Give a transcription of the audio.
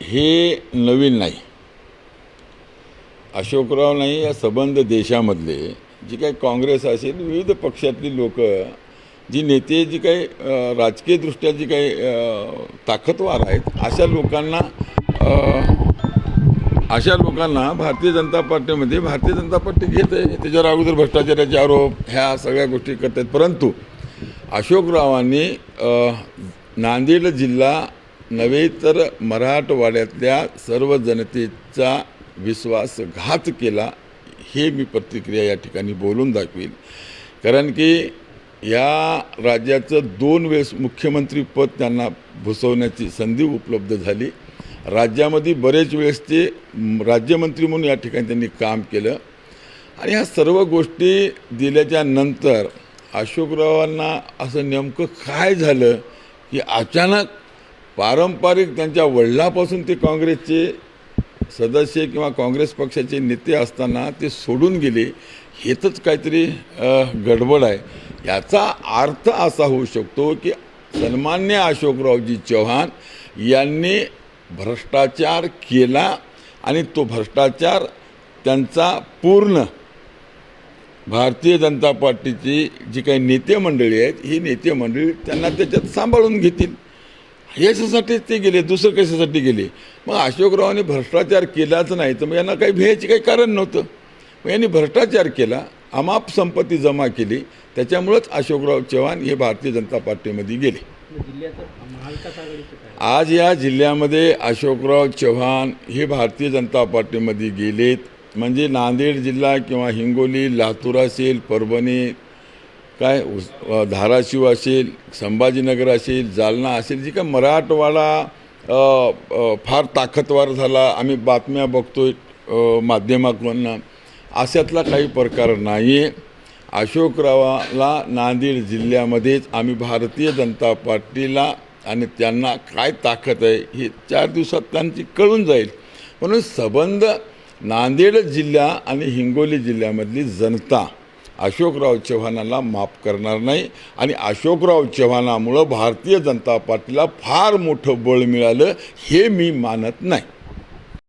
हे नवीन नाही. अशोकराव नाही, या संबंध देशामधले जी काही काँग्रेस असेल, विविध पक्षातली लोक, जी नेते, जी काही राजकीयदृष्ट्या जी काही ताकदवार आहेत, अशा लोकांना भारतीय जनता पार्टीमध्ये भारतीय जनता पार्टी घेते. त्याच्यावर अगोदर भ्रष्टाचाराचे आरोप, ह्या सगळ्या गोष्टी करतात. परंतु अशोकरावांनी नांदेड जिल्हा नव्हे तर मराठवाड्यातल्या सर्व जनतेचा विश्वासघात केला, हे मी प्रतिक्रिया या ठिकाणी बोलून दाखवीन. कारण की या राज्याचं 2 वेळेस मुख्यमंत्रीपद त्यांना भूषवण्याची संधी उपलब्ध झाली. राज्यामध्ये बरेच वेळेस ते राज्यमंत्री म्हणून या ठिकाणी त्यांनी काम केलं. आणि ह्या सर्व गोष्टी दिल्याच्या नंतर अशोकरावांना असं नेमकं काय झालं की अचानक पारंपरिक त्यांच्या वडिलांपासून ते काँग्रेसचे सदस्य किंवा काँग्रेस पक्षाचे नेते असताना ते सोडून गेले. हेच काहीतरी गडबड आहे. याचा अर्थ असा होऊ शकतो की सन्मान्य अशोकरावजी चव्हाण यांनी भ्रष्टाचार केला आणि तो भ्रष्टाचार त्यांचा पूर्ण भारतीय जनता पार्टीची जी काही नेते मंडळी आहेत, ही नेते मंडळी त्यांना त्याच्यात सांभाळून घेतील याच्यासाठीच ते गेले. दुसरं कशासाठी गेले? मग अशोकरावांनी भ्रष्टाचार केलाच नाही तर मग यांना काही भ्यायचे काही कारण नव्हतं. मग यांनी भ्रष्टाचार केला, अमाप संपत्ती जमा केली, त्याच्यामुळंच अशोकराव चव्हाण हे भारतीय जनता पार्टीमध्ये गेले. आज या जिल्ह्यामध्ये अशोकराव चव्हाण हे भारतीय जनता पार्टीमध्ये गेलेत म्हणजे नांदेड जिल्हा किंवा हिंगोली, लातूर असेल, परभणी, काय धाराशिव असेल, संभाजीनगर असेल, जालना असेल, जी काय मराठवाडा फार ताकदवार झाला, आम्ही बातम्या बघतोय माध्यमातून, अशातला काही प्रकार नाही आहे. अशोकरावाला नांदेड जिल्ह्यामध्येच आम्ही भारतीय जनता पार्टीला आणि त्यांना काय ताकद आहे हे 4 दिवसात त्यांची कळून जाईल. म्हणून संबंध नांदेड जिल्हा आणि हिंगोली जिल्ह्यामधली जनता अशोकराव चव्हाणांना माफ करणार नाही. आणि अशोकराव चव्हाणामुळं भारतीय जनता पार्टीला फार मोठं बळ मिळालं हे मी मानत नाही.